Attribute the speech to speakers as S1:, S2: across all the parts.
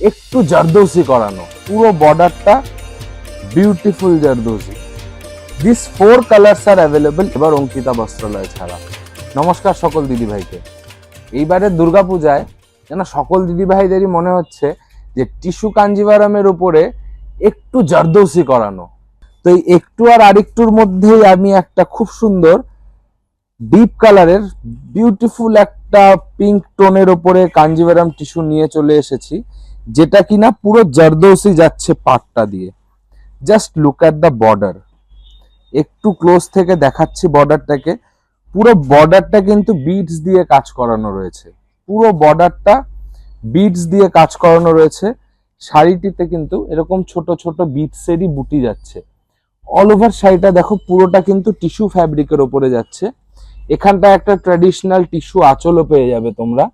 S1: একটু জারদৌসি করানো, পুরো বর্ডারটা beautiful zardozi. This 4 colours R available এবার অঙ্কিতা বস্ত্রালয় ছাড়া। নমস্কার সকল দিদি ভাইকে। এইবারে দুর্গাপূজায় যেন সকল দিদি ভাইদেরই মনে হচ্ছে যে টিস্যু কাঞ্জিভারামের উপরে একটু জারদৌসি করানো। তো এই একটু আর আরেকটুর মধ্যেই আমি একটা খুব সুন্দর ডিপ কালারের বিউটিফুল একটা পিঙ্ক টোনের উপরে কাঞ্জিভারাম টিস্যু নিয়ে চলে এসেছি, যেটা কিনা পুরো জারদৌসি যাচ্ছে পাটটা দিয়ে। Just look at the border. একটু ক্লোজ থেকে দেখাচ্ছি বর্ডারটাকে। পুরো বর্ডারটা কিন্তু বিডস দিয়ে কাজ করানো রয়েছে, পুরো বর্ডারটা বিডস দিয়ে কাজ করানো রয়েছে। শাড়িটিতে কিন্তু এরকম ছোট ছোট বিডসেরই বুটি যাচ্ছে। অল ওভার শাড়িটা দেখো, পুরোটা কিন্তু টিস্যু ফ্যাব্রিকের ওপরে যাচ্ছে। এখানটা একটা ট্র্যাডিশনাল টিস্যু আঁচলও পেয়ে যাবে তোমরা,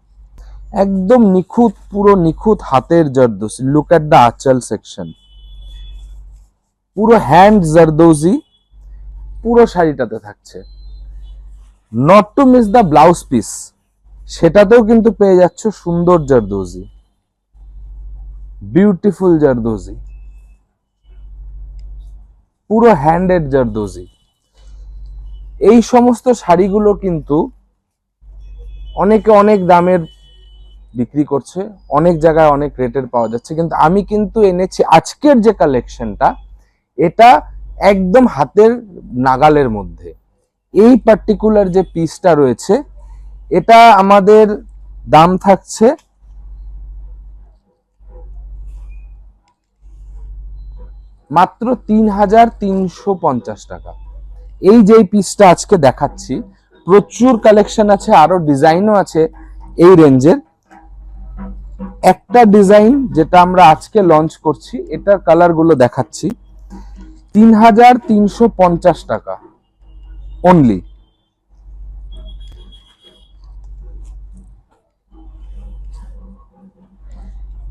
S1: একদম নিখুঁত, পুরো নিখুঁত হাতের zardozi. Look at the aanchal section, পুরো হ্যান্ড জারদৌসি পুরো শাড়িটাতে থাকছে। Not to miss the blouse piece, সেটাতেও কিন্তু পেয়ে যাচ্ছ সুন্দর জারদৌসি, বিউটিফুল জারদৌসি, পুরো হ্যান্ডেড জারদৌসি। এই সমস্ত শাড়িগুলো কিন্তু অনেকে অনেক দামের বিক্রি করছে, অনেক জায়গায় অনেক রেটের পাওয়া যাচ্ছে, কিন্তু আমি কিন্তু এনেছি আজকের যে কালেকশনটা, এটা একদম হাতের নাগালের মধ্যে। এই পার্টিকুলার যে পিসটা রয়েছে, এটা আমাদের দাম থাকছে মাত্র 3,350 টাকা। এই যে পিসটা আজকে দেখাচ্ছি, প্রচুর কালেকশন আছে, আরো ডিজাইনও আছে এই রেঞ্জের। একটা ডিজাইন যেটা আমরা আজকে লঞ্চ করছি, এটার কালার গুলো দেখাচ্ছি। 3,350 টাকা only.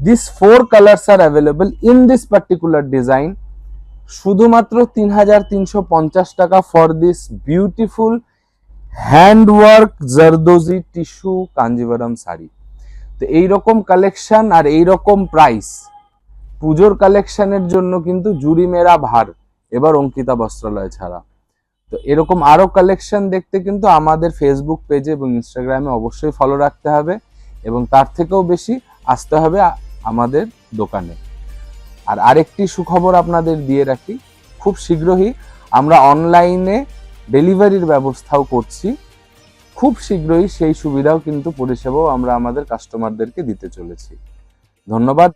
S1: These 4 colors are available in this particular design. শুধুমাত্র 3,350 টাকা for this beautiful handwork zardozi tissue Kanjivaram sari. তো এইরকম কালেকশন আর এইরকম প্রাইস পুজোর কালেকশনের জন্য কিন্তু জুড়ি মেরা ভার এবার অঙ্কিতা বস্ত্রালয় ছাড়া। তো এরকম আরো কালেকশন দেখতে কিন্তু আমাদের ফেসবুক পেজে এবং ইনস্টাগ্রামে অবশ্যই ফলো রাখতে হবে, এবং তার থেকেও বেশি আসতে হবে আমাদের দোকানে। আর আরেকটি সুখবর আপনাদের দিয়ে রাখি, খুব শীঘ্রই আমরা অনলাইনে ডেলিভারির ব্যবস্থাও করছি। খুব শীঘ্রই সেই সুবিধাও কিন্তু পরিষেবাও আমরা আমাদের কাস্টমারদেরকে দিতে চলেছি। ধন্যবাদ।